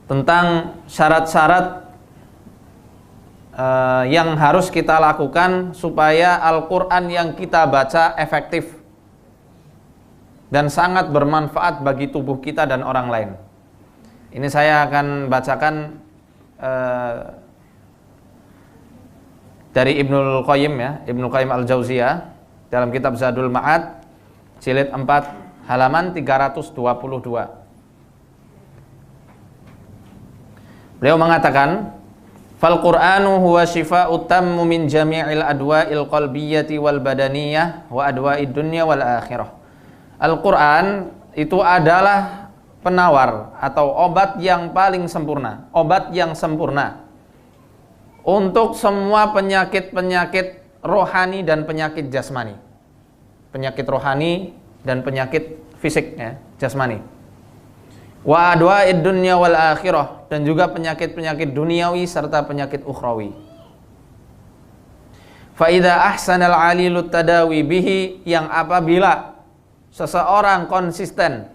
tentang syarat-syarat yang harus kita lakukan supaya Al-Quran yang kita baca efektif dan sangat bermanfaat bagi tubuh kita dan orang lain. Ini saya akan bacakan dari Ibnul Qayyim ya, Ibnul Qayyim Al-Jauziyah dalam kitab Zadul Ma'ad jilid 4 halaman 322. Beliau mengatakan, "Fal Qur'anu huwa shifa'ut tammu min jami'il adwa'il qalbiyyati wal badaniyah wa adwa'id dunya wal akhirah." Al-Qur'an itu adalah penawar atau obat yang paling sempurna, obat yang sempurna untuk semua penyakit-penyakit rohani dan penyakit jasmani. Penyakit rohani dan penyakit fisik ya, jasmani. Wa adwa'id dunya wal akhirah, dan juga penyakit-penyakit duniawi serta penyakit ukhrawi. Fa idza ahsanal alilut tadawi bihi, yang apabila seseorang konsisten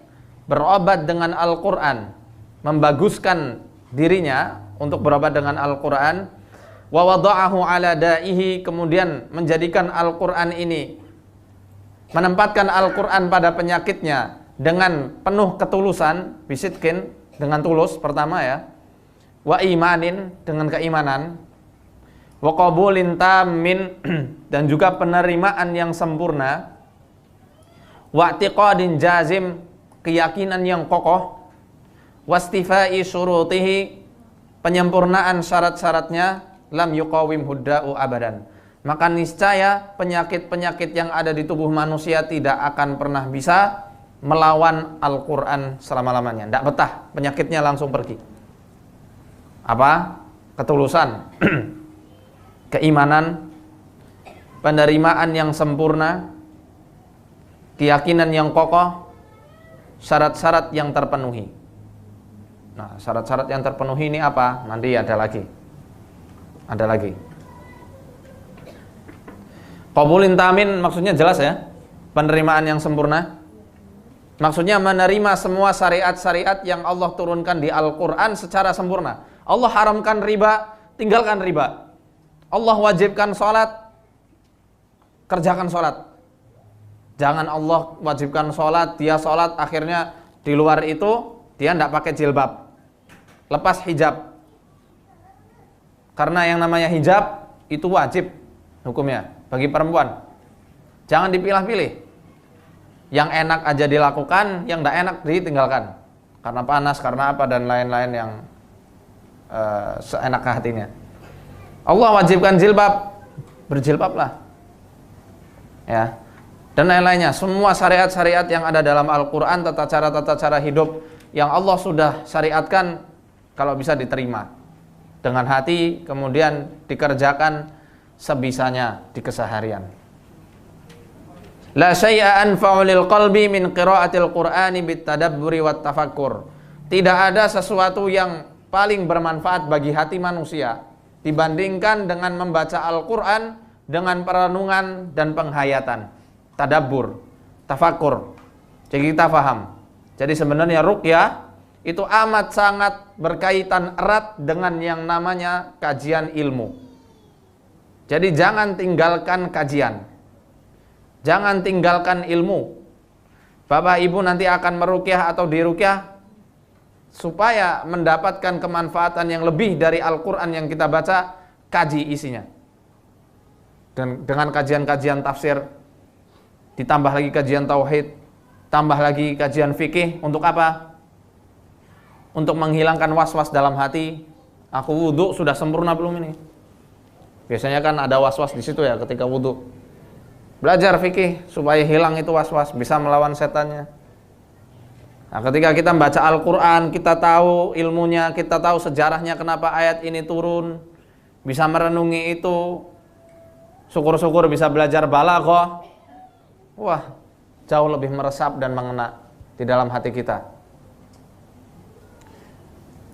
berobat dengan Al-Qur'an, membaguskan dirinya untuk berobat dengan Al-Qur'an, wa wada'ahu ala da'ihi, kemudian menjadikan Al-Qur'an ini, menempatkan Al-Qur'an pada penyakitnya dengan penuh ketulusan, bisitkin, dengan tulus pertama ya, wa imanin, dengan keimanan, wa qabulin tammin, dan juga penerimaan yang sempurna, wa i'tiqadin jazim, keyakinan yang kokoh, wastifai syurutihi, penyempurnaan syarat-syaratnya, lam yuqawim hudda'u abadan, maka niscaya penyakit-penyakit yang ada di tubuh manusia tidak akan pernah bisa melawan Al-Quran selama-lamanya. Tidak betah, penyakitnya langsung pergi. Apa? Ketulusan, keimanan, penerimaan yang sempurna, keyakinan yang kokoh, syarat-syarat yang terpenuhi. Nah, syarat-syarat yang terpenuhi ini apa? Nanti ada lagi. Ada lagi. Qabulin tamin maksudnya jelas ya. Penerimaan yang sempurna. Maksudnya menerima semua syariat-syariat yang Allah turunkan di Al-Quran secara sempurna. Allah haramkan riba, tinggalkan riba. Allah wajibkan sholat, kerjakan sholat. Jangan Allah wajibkan sholat, dia sholat, akhirnya di luar itu dia tidak pakai jilbab, lepas hijab. Karena yang namanya hijab itu wajib hukumnya bagi perempuan. Jangan dipilah-pilih. Yang enak aja dilakukan, yang tidak enak ditinggalkan. Karena panas, karena apa, dan lain-lain yang seenak hatinya. Allah wajibkan jilbab, berjilbablah. Ya. Dan lain-lainnya, semua syariat-syariat yang ada dalam Al-Quran, tata cara hidup yang Allah sudah syariatkan, kalau bisa diterima dengan hati, kemudian dikerjakan sebisanya di keseharian. La syai'a anfa'u lil qalbi min qira'atil Qur'ani bitadabburi wat tafakkur. Tidak ada sesuatu yang paling bermanfaat bagi hati manusia dibandingkan dengan membaca Al-Qur'an dengan perenungan dan penghayatan. Tadabbur, tafakkur. Jadi kita paham. Jadi sebenarnya ruqyah itu amat sangat berkaitan erat dengan yang namanya kajian ilmu. Jadi jangan tinggalkan kajian. Jangan tinggalkan ilmu. Bapak Ibu nanti akan meruqyah atau diruqyah, supaya mendapatkan kemanfaatan yang lebih dari Al-Quran yang kita baca, kaji isinya. Dan dengan kajian-kajian tafsir, ditambah lagi kajian tauhid, tambah lagi kajian fikih, untuk apa? Untuk menghilangkan was-was dalam hati. Aku wudhu sudah sempurna belum ini? Biasanya kan ada was-was di situ ya ketika wudhu. Belajar fikih supaya hilang itu was-was, bisa melawan setannya. Nah, ketika kita membaca Al-Quran, kita tahu ilmunya, kita tahu sejarahnya kenapa ayat ini turun, bisa merenungi itu, syukur-syukur bisa belajar balaghah. Wah, jauh lebih meresap dan mengena di dalam hati kita.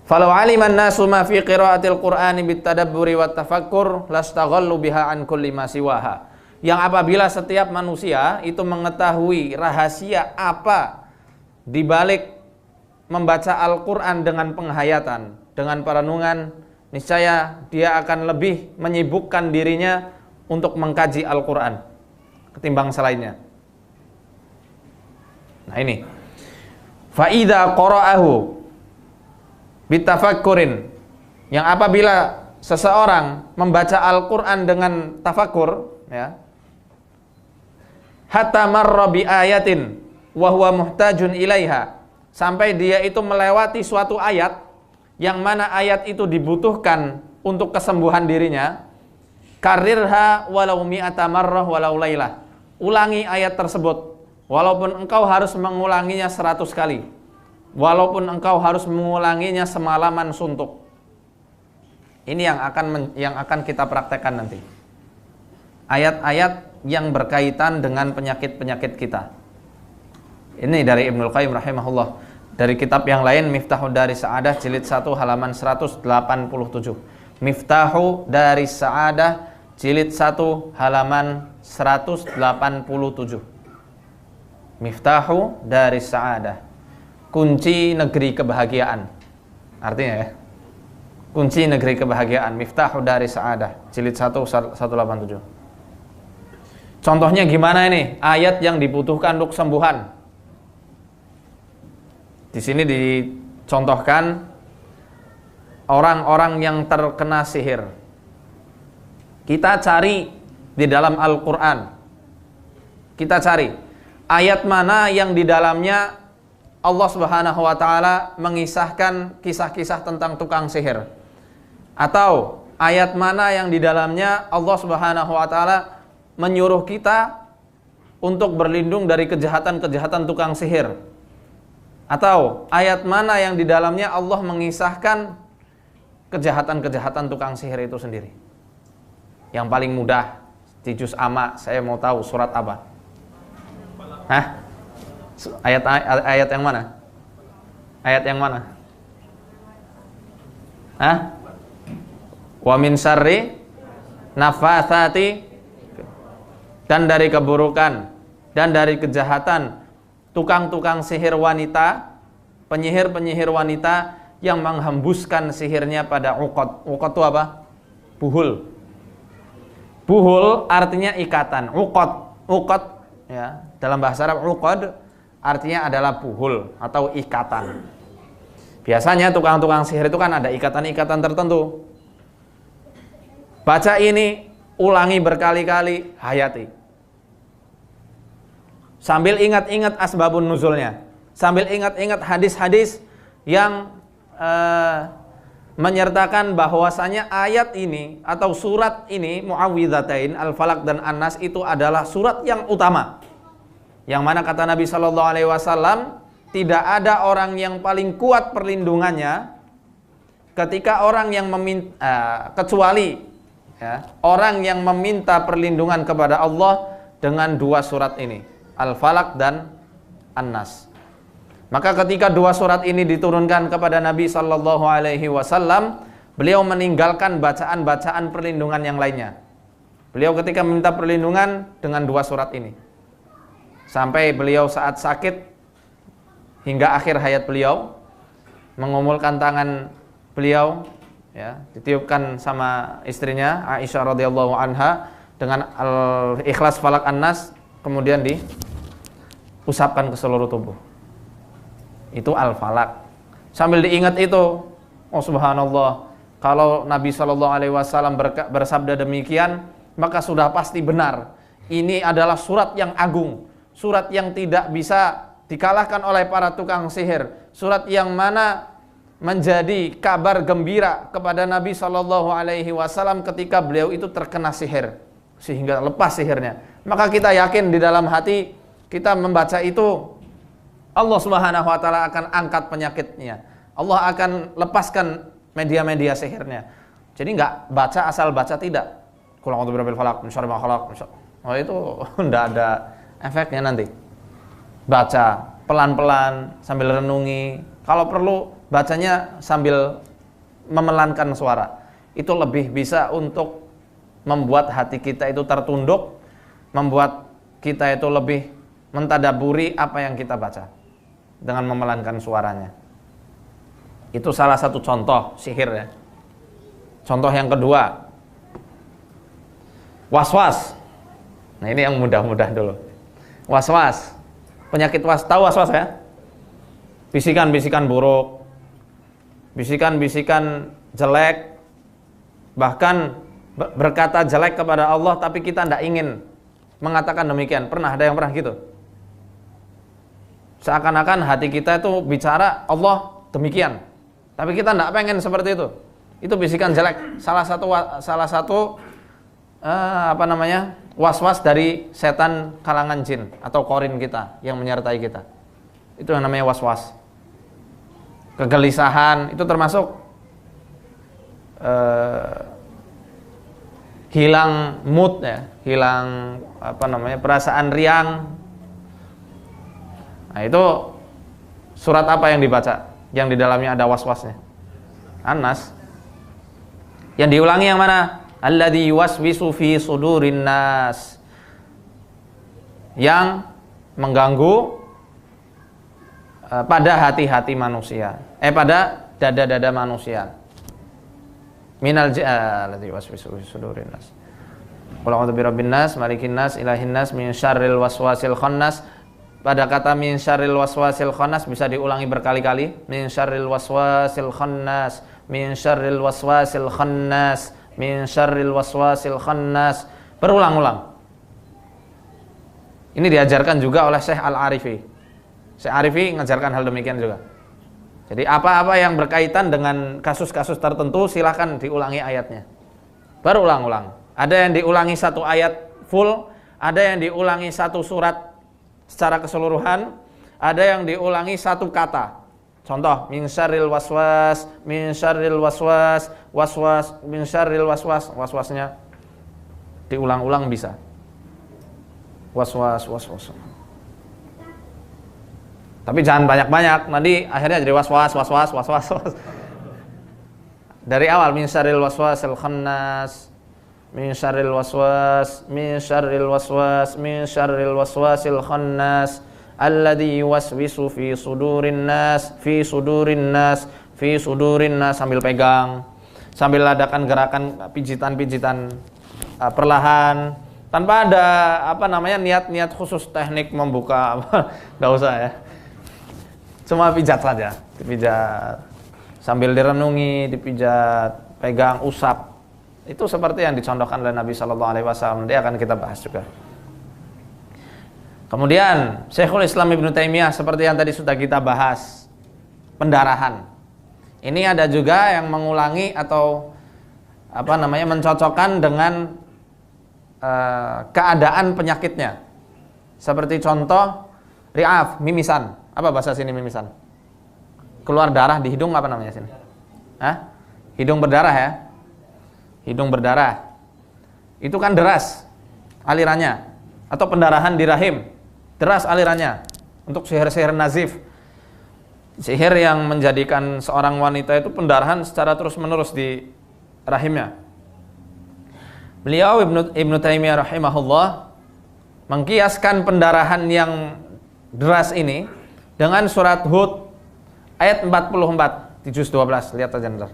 Falau aliman nasu ma fi qiraatil Qur'ani bitadabburi wat tafakkur lastaghallu biha an kulli ma siwaha. Yang apabila setiap manusia itu mengetahui rahasia apa di balik membaca Al-Quran dengan penghayatan, dengan perenungan, niscaya dia akan lebih menyibukkan dirinya untuk mengkaji Al-Quran ketimbang selainnya. Nah ini, fa'idha qara'ahu bitafakkurin, yang apabila seseorang membaca Al-Quran dengan tafakur, ya, hatta marra bi ayatin wa huwa muhtajun ilaiha, sampai dia itu melewati suatu ayat yang mana ayat itu dibutuhkan untuk kesembuhan dirinya, karirha walau mi'ata marrah walau lailah, ulangi ayat tersebut walaupun engkau harus mengulanginya 100 kali, walaupun engkau harus mengulanginya semalaman suntuk. Ini yang akan kita praktekkan nanti. Ayat-ayat yang berkaitan dengan penyakit-penyakit kita. Ini dari Ibnul Qayyim rahimahullah. Dari kitab yang lain, Miftahu Daris Sa'adah jilid 1 halaman 187. Miftahu Daris Sa'adah jilid 1 halaman 187. Miftahu Daris Sa'adah, kunci negeri kebahagiaan. Artinya ya, kunci negeri kebahagiaan. Miftahu Daris Sa'adah jilid 1 187. Contohnya gimana ini? Ayat yang dibutuhkan untuk kesembuhan. Di sini dicontohkan orang-orang yang terkena sihir. Kita cari di dalam Al-Quran. Kita cari ayat mana yang di dalamnya Allah Subhanahu wa Ta'ala mengisahkan kisah-kisah tentang tukang sihir, atau ayat mana yang di dalamnya Allah Subhanahu wa Ta'ala menyuruh kita untuk berlindung dari kejahatan-kejahatan tukang sihir, atau ayat mana yang di dalamnya Allah mengisahkan kejahatan-kejahatan tukang sihir itu sendiri. Yang paling mudah di juz amma, saya mau tahu surat apa? Hah? Ayat yang mana? Ayat yang mana? Hah? Wa min syarri nafatsati, dan dari keburukan dan dari kejahatan tukang-tukang sihir wanita, penyihir-penyihir wanita yang menghembuskan sihirnya pada uqad. Uqad itu apa? Buhul. Buhul artinya ikatan. Uqad ya, dalam bahasa Arab uqad artinya adalah buhul atau ikatan. Biasanya tukang-tukang sihir itu kan ada ikatan-ikatan tertentu. Baca ini, ulangi berkali-kali, hayati. Sambil ingat-ingat asbabun nuzulnya, sambil ingat-ingat hadis-hadis yang menyertakan bahwasanya ayat ini atau surat ini, Muawwidzatain, Al-Falaq dan An-Nas, itu adalah surat yang utama. Yang mana kata Nabi Shallallahu Alaihi Wasallam, tidak ada orang yang paling kuat perlindungannya ketika orang yang meminta, kecuali ya, orang yang meminta perlindungan kepada Allah dengan dua surat ini, Al-Falaq dan An-Nas. Maka ketika dua surat ini diturunkan kepada Nabi Shallallahu Alaihi Wasallam, beliau meninggalkan bacaan-bacaan perlindungan yang lainnya. Beliau ketika meminta perlindungan dengan dua surat ini, sampai beliau saat sakit hingga akhir hayat beliau, mengumulkan tangan beliau, ya, ditiupkan sama istrinya Aisyah radhiyallahu anha dengan Al-Ikhlas, Falaq, An-Nas, kemudian diusapkan ke seluruh tubuh. Itu Al-Falaq. Sambil diingat itu, oh subhanallah, kalau Nabi Shallallahu Alaihi Wasallam bersabda demikian, maka sudah pasti benar. Ini adalah surat yang agung, surat yang tidak bisa dikalahkan oleh para tukang sihir, surat yang mana menjadi kabar gembira kepada Nabi Shallallahu Alaihi Wasallam ketika beliau itu terkena sihir sehingga lepas sihirnya. Maka kita yakin di dalam hati kita membaca itu, Allah Subhanahu wa Ta'ala akan angkat penyakitnya, Allah akan lepaskan media-media sihirnya. Jadi nggak baca asal baca, tidak. Qul a'udzu birabbil falaq min syarri ma khalaq. Oh, itu enggak ada efeknya nanti. Baca pelan-pelan sambil renungi. Kalau perlu bacanya sambil memelankan suara. Itu lebih bisa untuk membuat hati kita itu tertunduk, membuat kita itu lebih mentadaburi apa yang kita baca dengan memelankan suaranya. Itu salah satu contoh sihir ya. Contoh yang kedua, was-was. Nah ini yang mudah-mudah dulu. Was-was. Penyakit tahu was-was ya? Bisikan-bisikan buruk, bisikan-bisikan jelek, bahkan berkata jelek kepada Allah tapi kita tidak ingin mengatakan demikian. Pernah ada yang pernah gitu? Seakan-akan hati kita itu bicara Allah demikian, tapi kita tidak pengen seperti itu. Itu bisikan jelek. Salah satu was-was dari setan kalangan jin atau korin kita yang menyertai kita. Itu yang namanya was-was. Kegelisahan itu termasuk hilang mood ya, hilang perasaan riang. Nah itu surat apa yang dibaca yang di dalamnya ada was-wasnya? An-Nas. Yang diulangi yang mana? Alladzi yuwaswisu fi sudurin nas, yang mengganggu pada hati-hati manusia, pada dada-dada manusia. Minal alladzi yuwaswisu fi sudurin nas. Qul a'udzu birabbin nas, malikin nas, ilahin nas, min syarril waswasil khannas. Pada kata min syarril waswasil khannas bisa diulangi berkali-kali. Min syarril waswasil khannas, min syarril waswasil khannas, min syarril waswasil khannas. Berulang-ulang. Ini diajarkan juga oleh Syekh Al-Arifi. Syekh Arifi mengajarkan hal demikian juga. Jadi apa-apa yang berkaitan dengan kasus-kasus tertentu silahkan diulangi ayatnya. Berulang-ulang. Ada yang diulangi satu ayat full, ada yang diulangi satu surat secara keseluruhan, ada yang diulangi satu kata. Contoh, min syarril waswas, min syarril waswas, waswas, min syarril waswas. Waswasnya diulang-ulang bisa. Waswas, waswas. Tapi jangan banyak-banyak, nanti akhirnya jadi waswas, waswas, waswas. Dari awal, min syarril waswasil khannas, min syarril waswas, min syarril waswas, min syarril waswasil khannas, alladzi yuwaswisu fi sudurin nas, fi sudurin nas, fi sudurin nas, sambil pegang, sambil adakan gerakan pijitan-pijitan perlahan, tanpa ada niat-niat khusus teknik membuka, enggak usah ya. Cuma pijat saja, dipijat sambil direnungi, dipijat, pegang, usap. Itu seperti yang dicontohkan oleh Nabi Shallallahu Alaihi Wasallam. Nanti akan kita bahas juga. Kemudian Syekhul Islam Ibnu Taimiyah seperti yang tadi sudah kita bahas, pendarahan. Ini ada juga yang mengulangi atau mencocokkan dengan keadaan penyakitnya. Seperti contoh ri'af, mimisan. Apa bahasa sini mimisan? Keluar darah di hidung, apa namanya sini? Hah? Hidung berdarah ya? Hidung berdarah. Itu kan deras alirannya. Atau pendarahan di rahim, deras alirannya. Untuk sihir-sihir nazif, sihir yang menjadikan seorang wanita itu pendarahan secara terus-menerus di rahimnya. Beliau Ibnu Taimiyah rahimahullah mengkiaskan pendarahan yang deras ini dengan surat Hud ayat 44 di juz 12. Lihat aja ntar.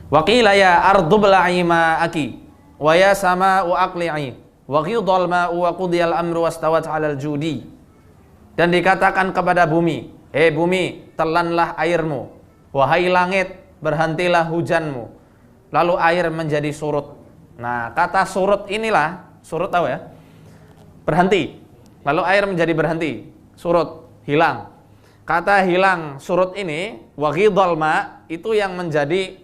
Wa qila ya ardu bla'i ma'aki wa ya sama'u aqli'i wa ghidal ma'u wa qudiyal amru wastawat 'alal judi. Dan dikatakan kepada bumi, bumi, telanlah airmu, wahai langit, berhentilah hujanmu, lalu air menjadi surut. Nah, kata surut inilah, surut tahu ya? Berhenti. Lalu air menjadi berhenti, surut, hilang. Kata hilang, surut ini, wa ghidal ma', itu yang menjadi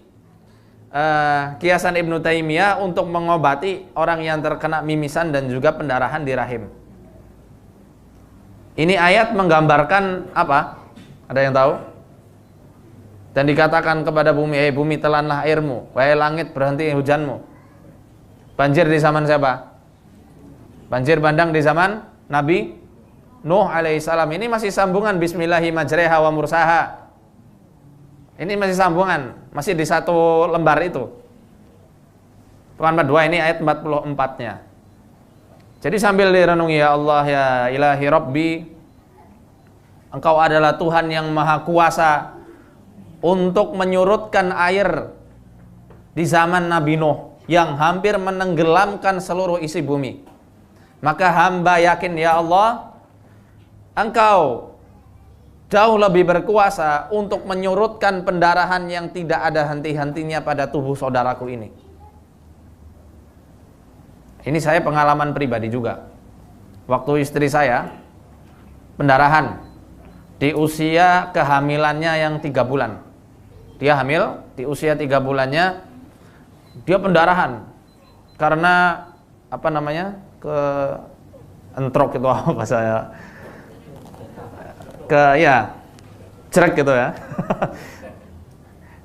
kiasan Ibnu Taimiyah untuk mengobati orang yang terkena mimisan dan juga pendarahan di rahim. Ini ayat menggambarkan apa? Ada yang tahu? Dan dikatakan kepada bumi, bumi telanlah airmu, wahai langit berhenti hujanmu. Banjir di zaman siapa? Banjir bandang di zaman Nabi Nuh alaihissalam. Ini masih sambungan bismillahi majreha wa mursaha. Ini masih sambungan, masih di satu lembar itu. Bukan 42, ini ayat 44-nya. Jadi sambil direnungi, ya Allah, ya ilahi Rabbi, Engkau adalah Tuhan yang maha kuasa untuk menyurutkan air di zaman Nabi Nuh yang hampir menenggelamkan seluruh isi bumi. Maka hamba yakin ya Allah, Engkau jauh lebih berkuasa untuk menyurutkan pendarahan yang tidak ada henti-hentinya pada tubuh saudaraku ini. Ini saya pengalaman pribadi juga. Waktu istri saya pendarahan di usia kehamilannya yang 3 bulan. Dia hamil di usia 3 bulannya, dia pendarahan karena apa namanya, ke entrok itu apa saya jerek gitu ya.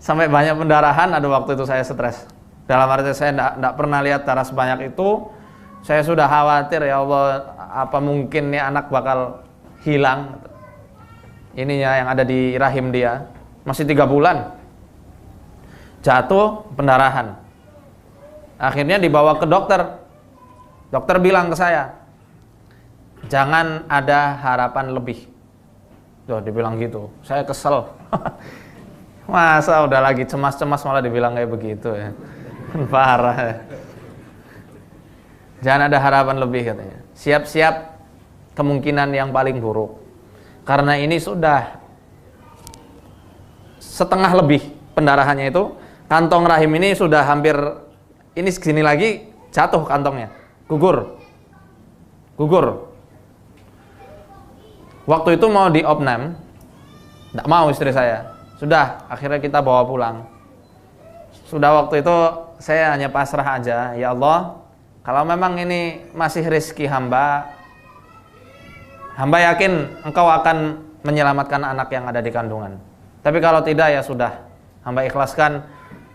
Sampai banyak pendarahan. Ada waktu itu saya stres. Dalam arti saya tidak pernah lihat darah sebanyak itu. Saya sudah khawatir, ya Allah, apa mungkin nih anak bakal hilang ininya yang ada di rahim dia. Masih 3 bulan. Jatuh pendarahan. Akhirnya dibawa ke dokter. Dokter bilang ke saya, jangan ada harapan lebih. Tuh, dibilang gitu. Saya kesel. Masa udah lagi cemas-cemas malah dibilang kayak begitu ya. Parah ya. Jangan ada harapan lebih katanya. Siap-siap kemungkinan yang paling buruk. Karena ini sudah setengah lebih pendarahannya itu. Kantong rahim ini sudah hampir, ini segini lagi jatuh kantongnya. Gugur. Waktu itu mau diopnam, tidak mau istri saya. Sudah, akhirnya kita bawa pulang. Sudah waktu itu saya hanya pasrah aja, ya Allah, kalau memang ini masih rezeki hamba yakin Engkau akan menyelamatkan anak yang ada di kandungan. Tapi kalau tidak, ya sudah, hamba ikhlaskan,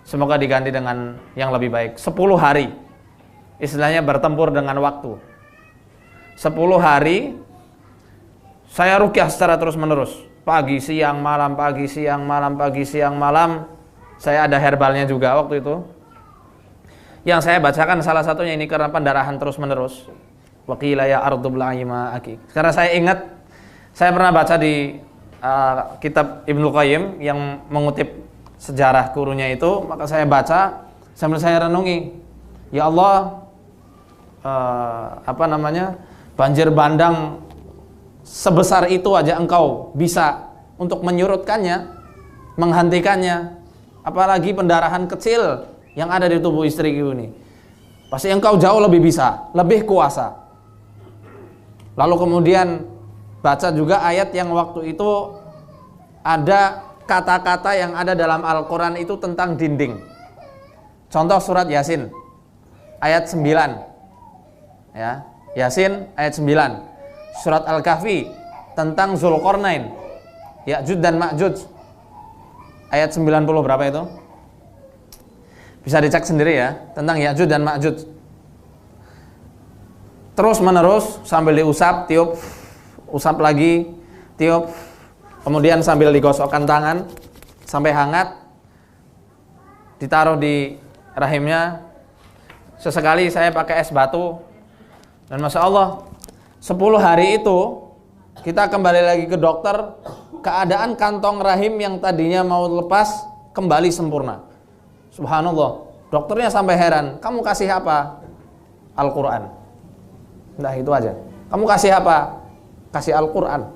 semoga diganti dengan yang lebih baik. 10 hari, istilahnya bertempur dengan waktu. 10 hari saya ruqyah secara terus menerus, pagi siang malam, pagi siang malam, pagi siang malam. Saya ada herbalnya juga waktu itu. Yang saya bacakan salah satunya ini karena pendarahan terus menerus. Waqila ya ardu bla'i ma'aki. Karena saya ingat, saya pernah baca di kitab Ibnu Qayyim yang mengutip sejarah gurunya itu, maka saya baca sambil saya renungi, ya Allah, banjir bandang sebesar itu aja Engkau bisa untuk menyurutkannya, menghentikannya, apalagi pendarahan kecil yang ada di tubuh istriku ini. Pasti Engkau jauh lebih bisa, lebih kuasa. Lalu kemudian baca juga ayat yang waktu itu ada kata-kata yang ada dalam Al-Quran itu tentang dinding. Contoh surat Yasin ayat 9 ya, Yasin ayat 9. Surat Al-Kahfi tentang Zulqarnain, Ya'juj dan Ma'juj, ayat 90 berapa itu? Bisa dicek sendiri ya, tentang Ya'juj dan Ma'juj. Terus menerus sambil diusap, tiup, usap lagi, tiup, kemudian sambil digosokkan tangan sampai hangat, ditaruh di rahimnya. Sesekali saya pakai es batu, dan Masya Allah, 10 hari itu kita kembali lagi ke dokter, keadaan kantong rahim yang tadinya mau lepas kembali sempurna. Subhanallah, dokternya sampai heran, kamu kasih apa? Al-Quran. Nah itu aja. Kamu kasih apa? Kasih Al-Quran.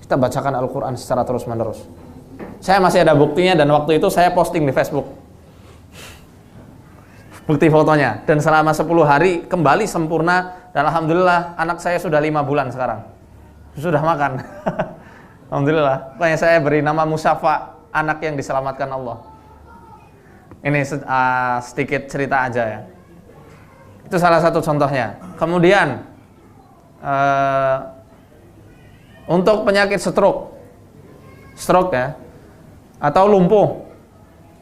Kita bacakan Al-Quran secara terus menerus. Saya masih ada buktinya dan waktu itu saya posting di Facebook. Bukti fotonya. Dan selama 10 hari kembali sempurna. Dan Alhamdulillah anak saya sudah 5 bulan sekarang. Sudah makan. Alhamdulillah. Makanya saya beri nama Musyafa, anak yang diselamatkan Allah. Ini sedikit cerita aja ya. Itu salah satu contohnya. Kemudian untuk penyakit stroke ya, atau lumpuh,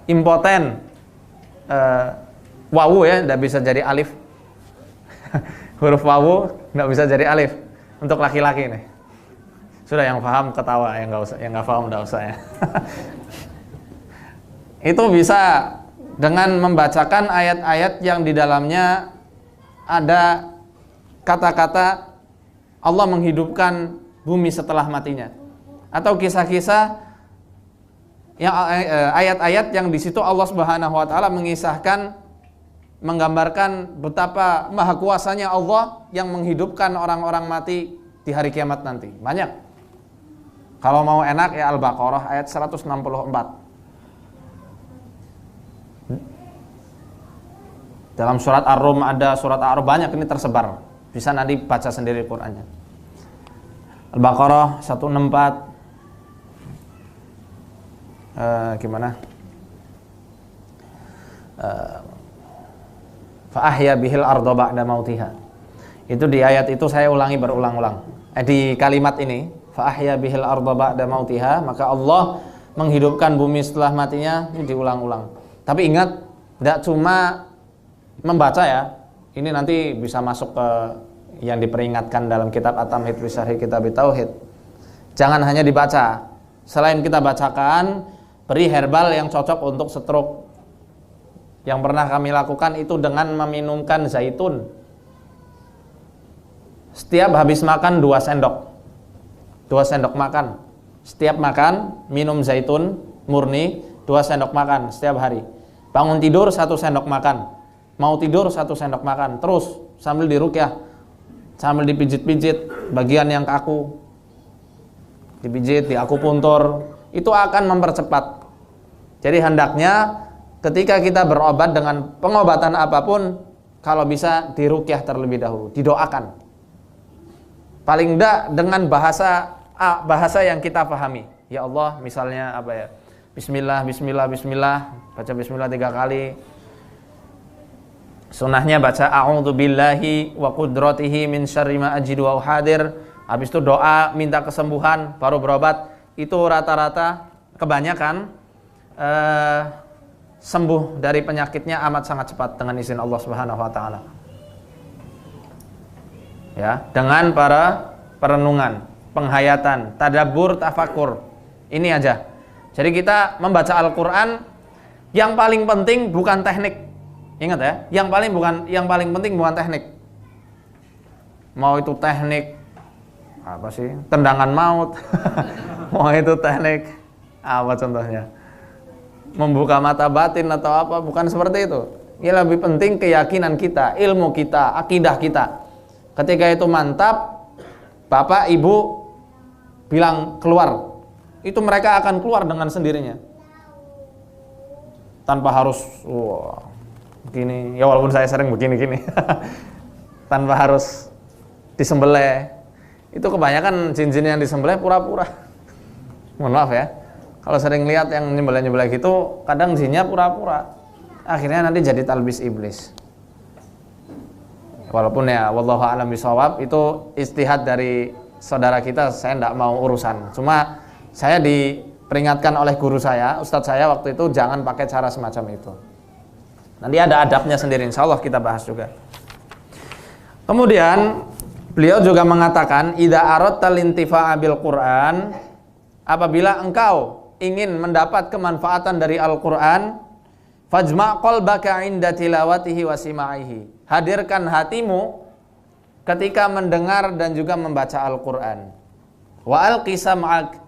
impoten, wawu ya, tidak bisa jadi alif. Huruf wawu tidak bisa jadi alif untuk laki-laki nih. Sudah, yang paham ketawa, yang nggak usah, yang nggak paham nggak usah ya. Itu bisa dengan membacakan ayat-ayat yang di dalamnya ada kata-kata Allah menghidupkan bumi setelah matinya, atau kisah-kisah yang ayat-ayat yang di situ Allah Subhanahu wa taala mengisahkan, menggambarkan betapa maha kuasanya Allah yang menghidupkan orang-orang mati di hari kiamat nanti. Banyak. Kalau mau enak ya Al-Baqarah ayat 164. Dalam surat Ar-Rum ada, surat Ar-Rum banyak ini tersebar. Bisa nanti baca sendiri Qur'annya. Al-Baqarah 164. Gimana? Fa ahya bihil arda ba'da mautiha. Itu di ayat itu saya ulangi berulang-ulang. Di kalimat ini, fa ahya bihil arda ba'da mautiha, maka Allah menghidupkan bumi setelah matinya, ini diulang-ulang. Tapi ingat, tidak cuma membaca ya. Ini nanti bisa masuk ke yang diperingatkan dalam kitab At-Tamhid fi Syarhi Kitab Tauhid. Jangan hanya dibaca. Selain kita bacakan, beri herbal yang cocok untuk stroke. Yang pernah kami lakukan itu dengan meminumkan zaitun. Setiap habis makan 2 sendok. 2 sendok makan. Setiap makan minum zaitun murni 2 sendok makan setiap hari. Bangun tidur 1 sendok makan. Mau tidur 1 sendok makan. Terus sambil diruqyah, sambil dipijit-pijit bagian yang kaku. Dipijit, diakupuntur. Itu akan mempercepat. Jadi hendaknya ketika kita berobat dengan pengobatan apapun, kalau bisa diruqyah terlebih dahulu, didoakan. Paling enggak dengan bahasa yang kita pahami. Ya Allah, misalnya apa ya? Bismillah, bismillah, bismillah. Baca bismillah 3 kali. Sunnahnya baca a'udzu billahi wa qudratihi min syarri ma ajidu wa hadir. Habis itu doa minta kesembuhan baru berobat. Itu rata-rata kebanyakan sembuh dari penyakitnya amat sangat cepat dengan izin Allah Subhanahu wa taala. Ya, dengan para perenungan, penghayatan, tadabbur, tafakur. Ini aja. Jadi kita membaca Al-Qur'an yang paling penting bukan teknik. Ingat ya, yang paling penting bukan teknik. Mau itu teknik apa sih? Tendangan maut. Mau itu teknik apa contohnya? Membuka mata batin atau apa, bukan seperti itu. Yang lebih penting keyakinan kita, ilmu kita, akidah kita. Ketika itu mantap, bapak, ibu bilang keluar, itu mereka akan keluar dengan sendirinya. Tanpa harus begini, ya walaupun saya sering begini-gini. Tanpa harus disembelih. Itu kebanyakan jin-jin yang disembelih pura-pura. Mohon maaf ya. Kalau sering lihat yang nyembelih-nyembelih gitu, kadang jinnya pura-pura. Akhirnya nanti jadi talbis iblis. Walaupun ya wallahu a'lam bishawab, itu ijtihad dari saudara kita, saya tidak mau urusan. Cuma saya diperingatkan oleh guru saya, ustadz saya waktu itu, jangan pakai cara semacam itu. Nanti ada adabnya sendiri, insya Allah kita bahas juga. Kemudian beliau juga mengatakan, idza aradta lintifa'a bil Qur'an, apabila engkau ingin mendapat kemanfaatan dari Al-Qur'an, fajma' qalbaka 'inda tilawatihi wa sima'ihi. Hadirkan hatimu ketika mendengar dan juga membaca Al-Qur'an. Wa alqi sam'ak,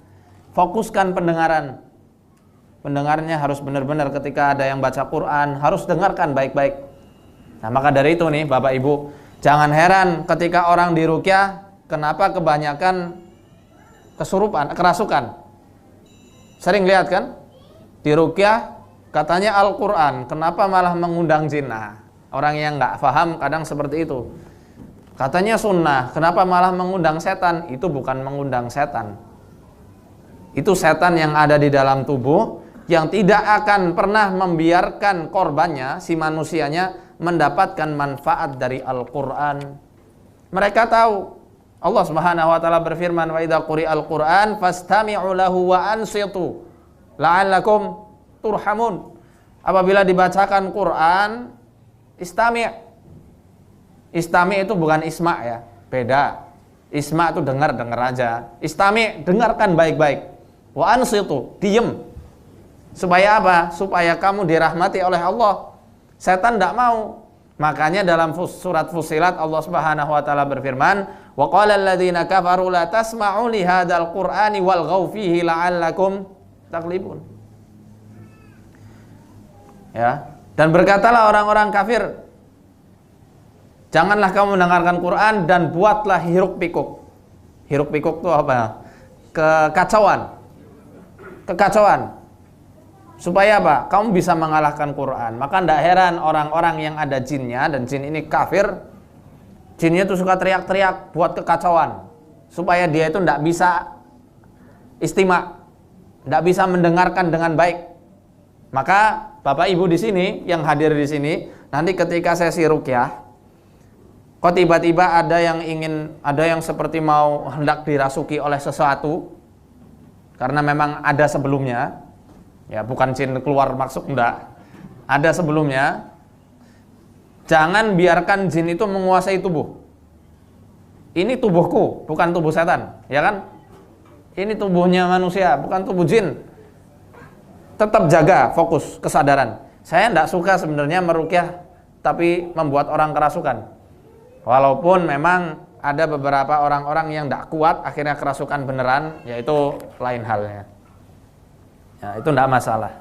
fokuskan pendengaran. Pendengarnya harus benar-benar ketika ada yang baca Quran, harus dengarkan baik-baik. Nah, maka dari itu nih Bapak Ibu, jangan heran ketika orang diruqyah, kenapa kebanyakan kesurupan, kerasukan. Sering lihat kan? Diruqyah katanya Al-Quran, kenapa malah mengundang jin? Nah, orang yang nggak paham kadang seperti itu. Katanya sunnah, kenapa malah mengundang setan? Itu bukan mengundang setan. Itu setan yang ada di dalam tubuh, yang tidak akan pernah membiarkan korbannya, si manusianya, mendapatkan manfaat dari Al-Quran. Mereka tahu. Allah Subhanahu wa taala berfirman, wa idza quri'al Qur'an fastami'u lahu wa ansitu la'allakum turhamun. Apabila dibacakan Quran, istami'. Istami' itu bukan isma' ya, beda. Isma' itu dengar aja. Istami', dengarkan baik-baik. Wa ansitu, diem. Supaya apa? Supaya kamu dirahmati oleh Allah. Setan tidak mau. Makanya dalam surat Fussilat Allah Subhanahu wa taala berfirman, wa qala alladziina kafaru la tasma'u li hadzal qur'ani walghaw fihi la'allakum taghlibun. Ya. Dan berkatalah orang-orang kafir, janganlah kamu mendengarkan Quran dan buatlah hiruk pikuk. Hiruk pikuk itu apa? Kekacauan. Kekacauan. Supaya apa? Kamu bisa mengalahkan Quran. Maka tidak heran orang-orang yang ada jinnya, dan jin ini kafir, jinnya itu suka teriak-teriak buat kekacauan, supaya dia itu tidak bisa istima, tidak bisa mendengarkan dengan baik. Maka Bapak Ibu di sini yang hadir di sini, nanti ketika sesi ruqyah, kok tiba-tiba ada yang seperti mau hendak dirasuki oleh sesuatu, karena memang ada sebelumnya, ya bukan jin keluar maksud, enggak, ada sebelumnya. Jangan biarkan jin itu menguasai tubuh. Ini tubuhku, bukan tubuh setan, ya kan? Ini tubuhnya manusia, bukan tubuh jin. Tetap jaga fokus kesadaran. Saya tidak suka sebenarnya meruqyah tapi membuat orang kerasukan. Walaupun memang ada beberapa orang-orang yang tidak kuat akhirnya kerasukan beneran, yaitu lain halnya. Ya, itu tidak masalah.